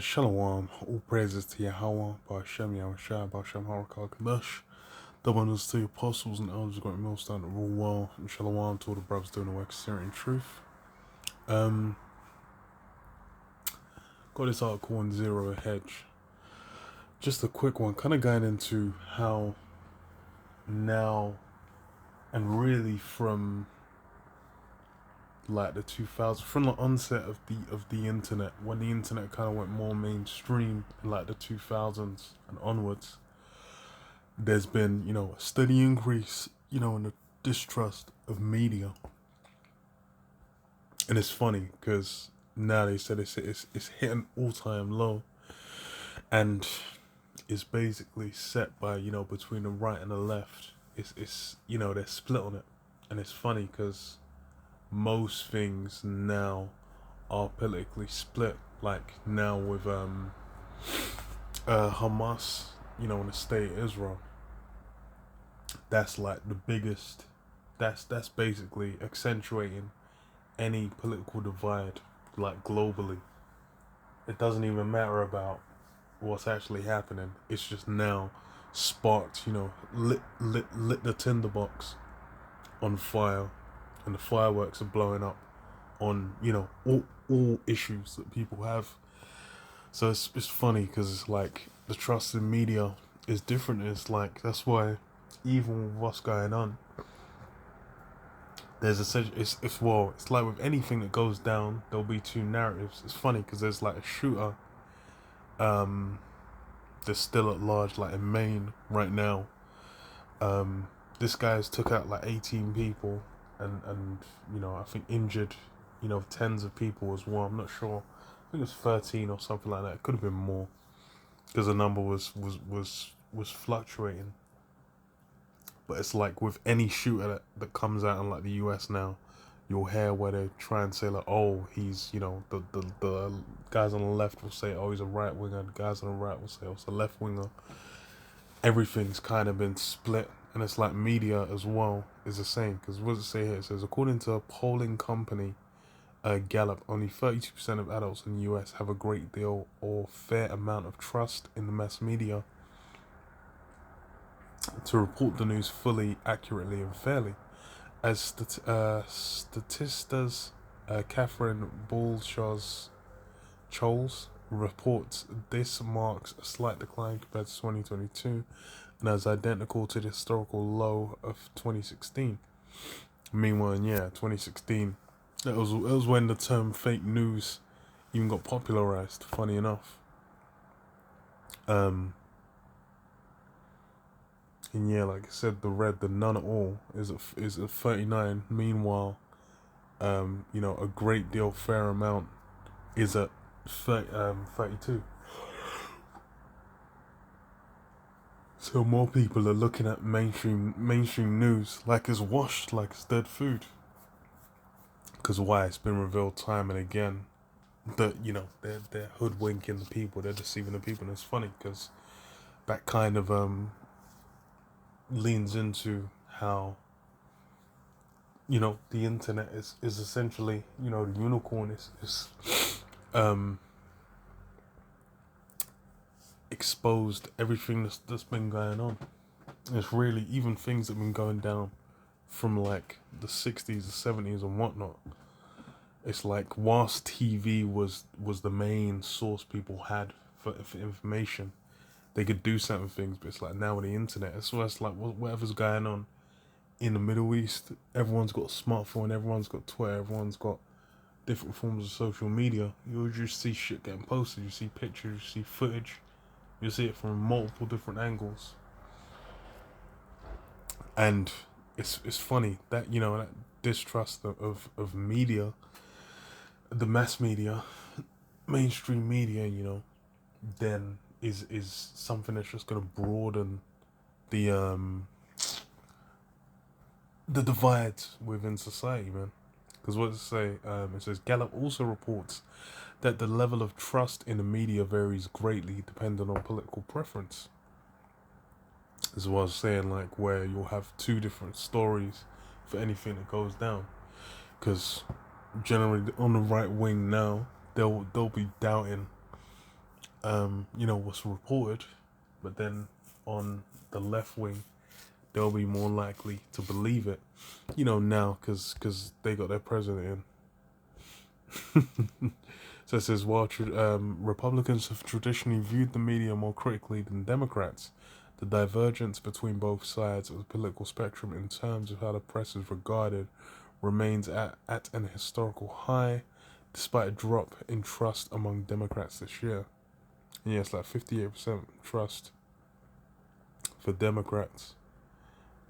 Shalom, all praises to Yahweh, Ba'ashem Yahushua, Ba'ashem Harakal Kadosh. Double honors to the apostles and elders, great millstone to rule well, and shalom to all the brothers doing the work of sincerity and truth. Um, got this article on Zero Hedge. Just a quick one, kind of going into how now, and really from like the 2000s, from the onset of the internet, when the internet kind of went more mainstream, in like the 2000s and onwards, there's been, a steady increase, in the distrust of media. And it's funny because now they said it's hit an all-time low, and it's basically set by, between the right and the left. It's they're split on it. And it's funny because most things now are politically split, like now with Hamas, in the state of Israel. That's like the biggest. That's basically accentuating any political divide, like globally. It doesn't even matter about what's actually happening. It's just now sparked, lit the tinderbox on fire, and the fireworks are blowing up on, all issues that people have. So it's funny because it's like the trust in media is different. It's like that's why even with what's going on, there's it's like with anything that goes down, there'll be two narratives. It's funny because there's like a shooter, that's still at large, like in Maine right now. This guy's took out like 18 people, and I think injured, tens of people as well. I'm not sure. I think it was 13 or something like that. It could have been more because the number was fluctuating. But it's like with any shooter that comes out in like the US now, you'll hear where they try and say like, oh, he's, the guys on the left will say, oh, he's a right winger. The guys on the right will say, oh, it's a left winger. Everything's kind of been split, and it's like media as well is the same. Because what does it say here? It says, according to a polling company, Gallup, only 32% of adults in the US have a great deal or fair amount of trust in the mass media to report the news fully, accurately, and fairly. As Statista's Catherine Bullshaws Choles reports, this marks a slight decline compared to 2022 and is identical to the historical low of 2016. Meanwhile, 2016, it was when the term fake news even got popularized, funny enough. And like I said, the none at all is a 39. Meanwhile, a great deal fair amount is at 32. So more people are looking at mainstream news like it's washed, like it's dead food. Because why? It's been revealed time and again that they're hoodwinking the people, they're deceiving the people. And it's funny because that kind of leans into how the internet is essentially, the unicorn is exposed everything that's been going on. And it's really even things that have been going down from like the 60s, the 70s, and whatnot. It's like whilst TV was the main source people had for information, they could do certain things, but it's like now with the internet, it's like whatever's going on in the Middle East, everyone's got a smartphone, everyone's got Twitter, everyone's got different forms of social media. You'll just see shit getting posted, you see pictures, you see footage, you see it from multiple different angles. And it's funny that, that distrust of media, the mass media, mainstream media, then is something that's just gonna broaden the divides within society, man. Because what does it say? It says Gallup also reports that the level of trust in the media varies greatly depending on political preference. This is what I was saying, like where you'll have two different stories for anything that goes down. Because generally on the right wing now, they'll be doubting was reported, but then on the left wing, they'll be more likely to believe it, now because they got their president in. So it says, while Republicans have traditionally viewed the media more critically than Democrats, the divergence between both sides of the political spectrum in terms of how the press is regarded remains at an historical high, despite a drop in trust among Democrats this year. And yeah, it's like 58% trust for Democrats,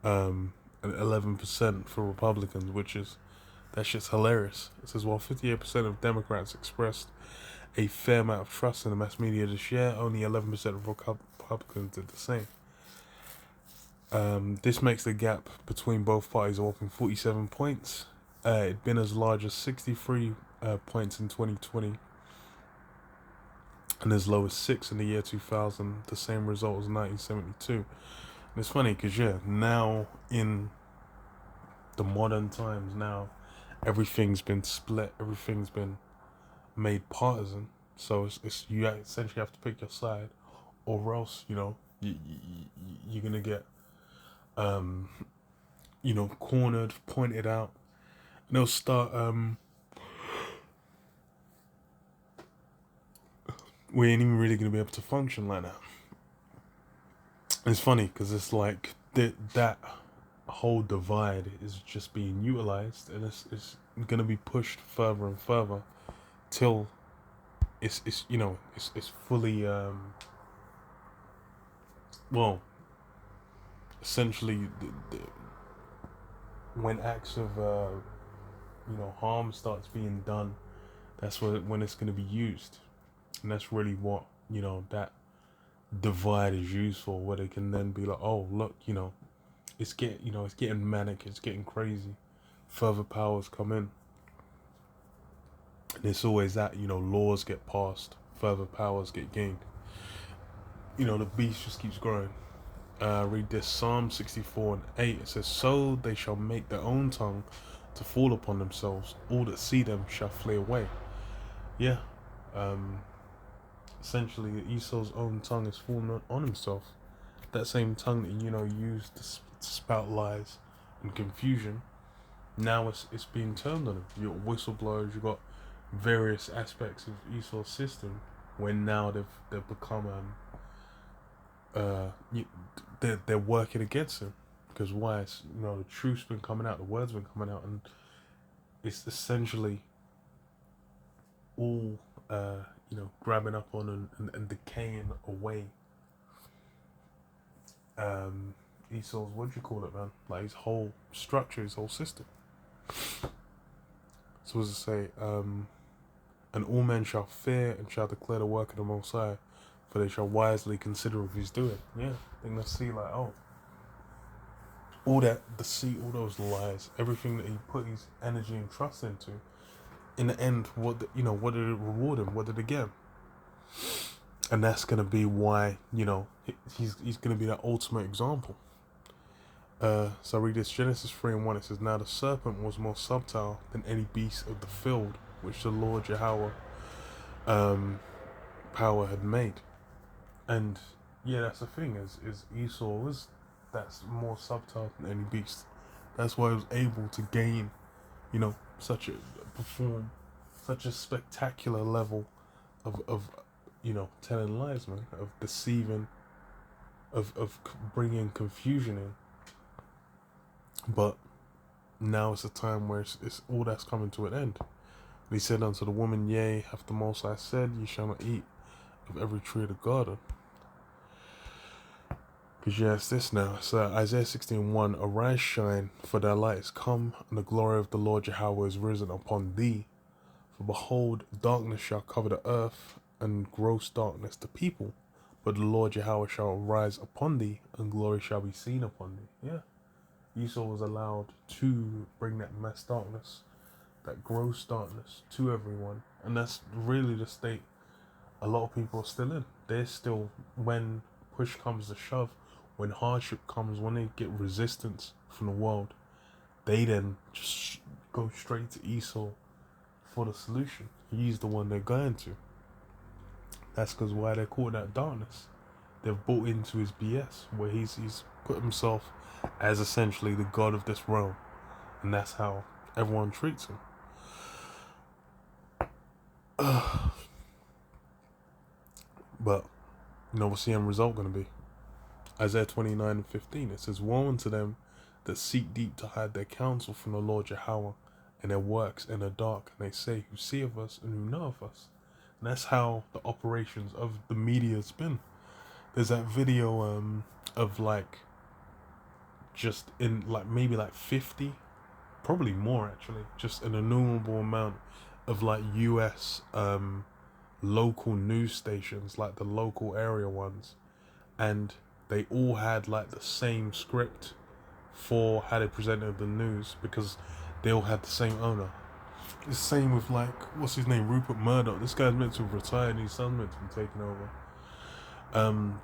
and 11% for Republicans, that shit's hilarious. It says, while 58% of Democrats expressed a fair amount of trust in the mass media this year, only 11% of Republicans did the same. This makes the gap between both parties a whopping 47 points. It'd been as large as 63 points in 2020 and as low as 6 in the year 2000, the same result as 1972. And it's funny because, now in the modern times, now everything's been split, everything's been made partisan. So it's you essentially have to pick your side, or else you're gonna get cornered, pointed out, and they'll start we ain't even really gonna be able to function like that. It's funny because it's like that whole divide is just being utilized, and it's gonna be pushed further and further till it's fully well, essentially when acts of harm starts being done, that's when it's going to be used, and that's really what that divide is used for, where they can then be like, oh look, it's getting manic, it's getting crazy, further powers come in, and it's always that laws get passed, further powers get gained, the beast just keeps growing. Read this, Psalm 64:8. It says, so they shall make their own tongue to fall upon themselves, all that see them shall flee away. Yeah, essentially Esau's own tongue is falling on himself, that same tongue that used to spout lies and confusion. Now it's being turned on him. You got whistleblowers, you got various aspects of Esau's system, when now they've become they're working against him, because why? It's, the truth's been coming out, the word's been coming out, and it's essentially all grabbing up on and decaying away Esau's, what do you call it, man, like his whole structure, his whole system. So as I say, and all men shall fear and shall declare the work of the Most High, for they shall wisely consider what he's doing. Yeah, they're gonna see like, oh, all that deceit, all those lies, everything that he put his energy and trust into, in the end, what did it reward him? What did it get? And that's gonna be why he's gonna be that ultimate example. So I read this, Genesis 3:1. It says, now the serpent was more subtle than any beast of the field which the Lord Yahweh power had made. And yeah, that's the thing, is Esau that's more subtle than any beast. That's why he was able to gain, perform such a spectacular level of telling lies, man, of deceiving, of bringing confusion in. But now it's a time where it's all that's coming to an end. And he said unto the woman, yea, hath the Most High said, ye shall not eat of every tree of the garden. Because it's this now. It's Isaiah 16:1. Arise, shine, for thy light is come, and the glory of the Lord Yahweh is risen upon thee. For behold, darkness shall cover the earth, and gross darkness the people. But the Lord Yahweh shall rise upon thee, and glory shall be seen upon thee. Yeah. Esau was allowed to bring that mass darkness, that gross darkness, to everyone. And that's really the state a lot of people are still in. They're still, when push comes to shove, when hardship comes, when they get resistance from the world, they then just go straight to Esau for the solution. He's the one they're going to. That's because why they're called that darkness. They've bought into his BS, where he's put himself as essentially the god of this realm, and that's how everyone treats him. But what's the end result going to be? Isaiah 29:15. It says, "Woe unto them that seek deep to hide their counsel from the Lord Yahweh, and their works in the dark. And they say, Who seeth us and who knoweth us?" And that's how the operations of the media has been. There's that video of like just in like maybe like 50, probably more actually, just an innumerable amount of like US local news stations, like the local area ones, and they all had like the same script for how they presented the news because they all had the same owner. It's the same with like, what's his name, Rupert Murdoch. This guy's meant to have retired and his son's meant to be taken over.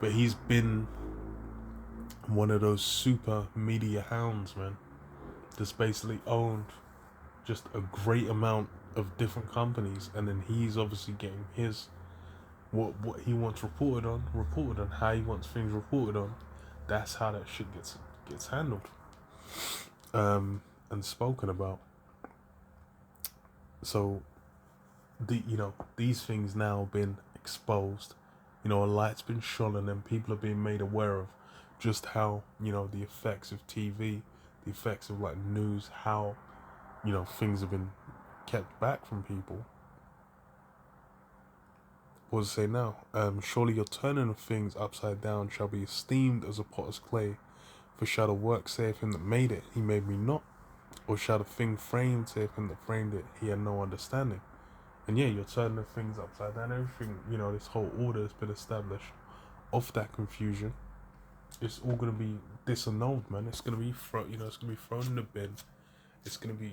But he's been one of those super media hounds, man, that's basically owned just a great amount of different companies, and then he's obviously getting his what he wants reported on, how he wants things reported on. That's how that shit gets handled and spoken about. So these things now been exposed, a light's been shone on them. People are being made aware of just how the effects of TV, the effects of like news, how things have been kept back from people. What does it say now? Surely your turning of things upside down shall be esteemed as a potter's clay. For shall the work saith him that made it, he made me not? Or shall the thing framed saith him that framed it, he had no understanding? And yeah, you're turning the things upside down. Everything, this whole order has been established off that confusion. It's all gonna be disannulled, man. It's gonna be it's gonna be thrown in the bin. It's gonna be,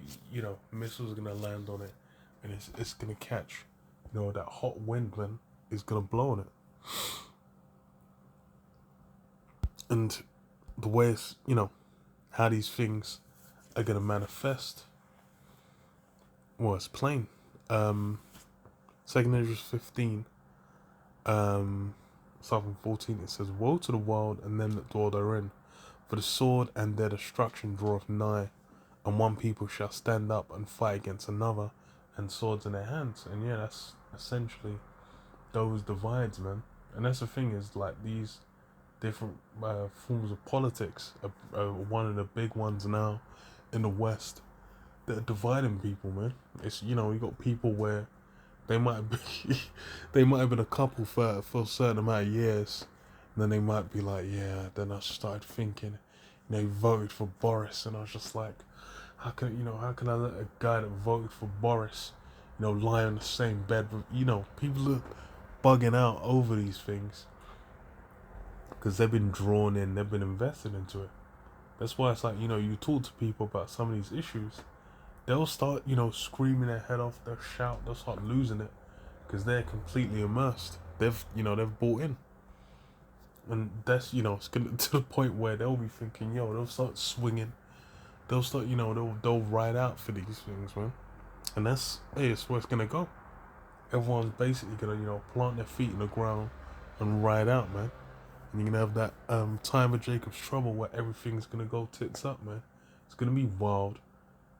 missiles are gonna land on it, and it's gonna catch, that hot wind, man, is gonna blow on it. And the way it's, how these things are gonna manifest, well, it's plain. 2 Esdras 15, starting from 14, it says, "Woe to the world and them that dwell therein, for the sword and their destruction draweth nigh, and one people shall stand up and fight against another, and swords in their hands." And yeah, that's essentially those divides, man. And that's the thing, is like these different forms of politics are one of the big ones now in the West that are dividing people, man. It's you got people where they might have been a couple for a certain amount of years, and then they might be like, yeah. Then I started thinking, voted for Boris, and I was just like, how can I let a guy that voted for Boris, lie on the same bed with, people are bugging out over these things because they've been drawn in, they've been invested into it. That's why it's like, you talk to people about some of these issues, they'll start, screaming their head off, they'll shout, they'll start losing it because they're completely immersed. They've bought in. And that's, it's gonna to the point where they'll be thinking, they'll start swinging. They'll start, they'll ride out for these things, man. And it's where it's gonna go. Everyone's basically gonna, plant their feet in the ground and ride out, man. And you're gonna have that time of Jacob's trouble where everything's gonna go tits up, man. It's gonna be wild.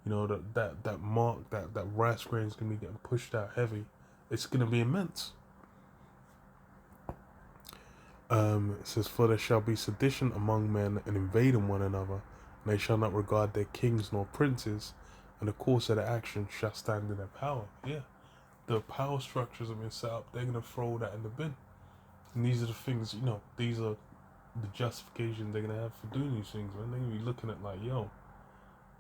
That mark, that rice grain is gonna be getting pushed out heavy. It's gonna be immense. It says, "For there shall be sedition among men, and invading one another, and they shall not regard their kings nor princes, and the course of their action shall stand in their power." Yeah, the power structures have been set up. They're gonna throw that in the bin, and these are the things. These are the justification they're gonna have for doing these things. Man, they're gonna be looking at like,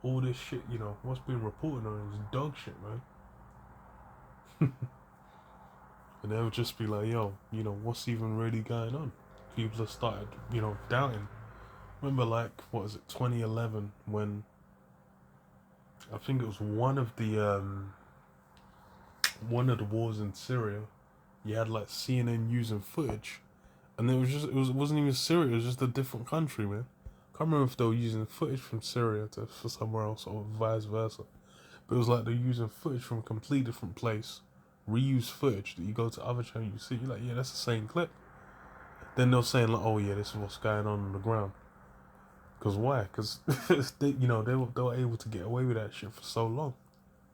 all this shit. What's being reported on is dog shit, man. And they'll just be like, what's even really going on? People have started, doubting. Remember, like, what was it, 2011, when I think it was one of the wars in Syria. You had like CNN using footage, and it wasn't even Syria. It was just a different country, man. Can't remember if they were using footage from Syria for somewhere else or vice versa. But it was like they're using footage from a completely different place, reuse footage that you go to other channels, you see, you're like, yeah, that's the same clip. Then they'll say like, oh yeah, this is what's going on the ground. Cause why? Cause they, they were able to get away with that shit for so long.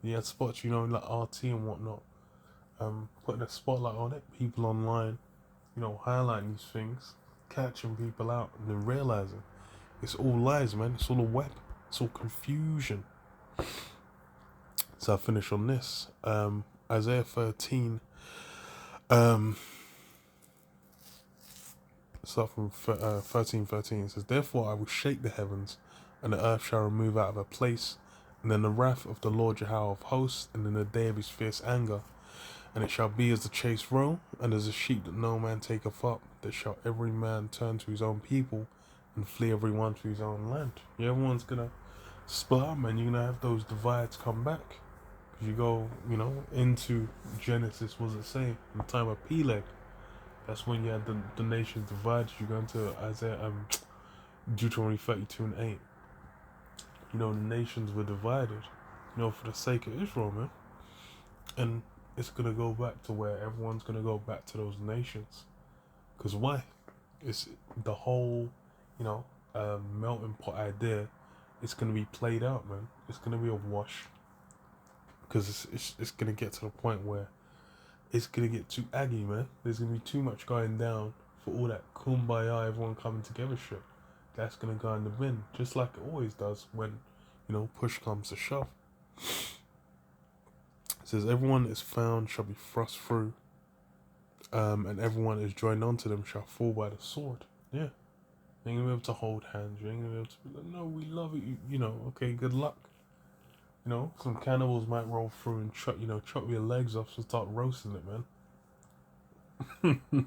You had spots, like RT and whatnot, putting a spotlight on it. People online, highlighting these things, catching people out, and then realizing it's all lies, man. It's all a web. It's all confusion. So I finish on this. Isaiah 13. Start from 13:13. It says, "Therefore I will shake the heavens, and the earth shall remove out of her place, and then the wrath of the Lord Jehovah of hosts, and in the day of his fierce anger. And it shall be as the chased roe, and as a sheep that no man taketh up, that shall every man turn to his own people, and flee every one to his own land." Yeah, everyone's gonna split up, man. You're gonna have those divides come back. Because you go, into Genesis, what does it say? In the time of Peleg, that's when you had the nations divided. You go into Isaiah, Deuteronomy 32 and 8. The nations were divided, for the sake of Israel, man. And it's going to go back to where everyone's going to go back to those nations. Because why? It's the whole, melting pot idea. It's going to be played out, man. It's going to be a wash. Because it's going to get to the point where it's going to get too aggy, man. There's going to be too much going down for all that kumbaya, everyone coming together shit. That's going to go in the bin. Just like it always does when, push comes to shove. It says, everyone is found shall be thrust through, and everyone is joined onto them shall fall by the sword. Yeah. You ain't going to be able to hold hands. You ain't going to be able to be like, no, we love it. Okay, good luck. Some cannibals might roll through and chop your legs off and start roasting it, man.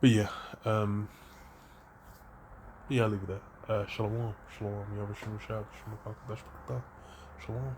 But yeah, I'll leave it there. Shalom. Shalom. Shalom.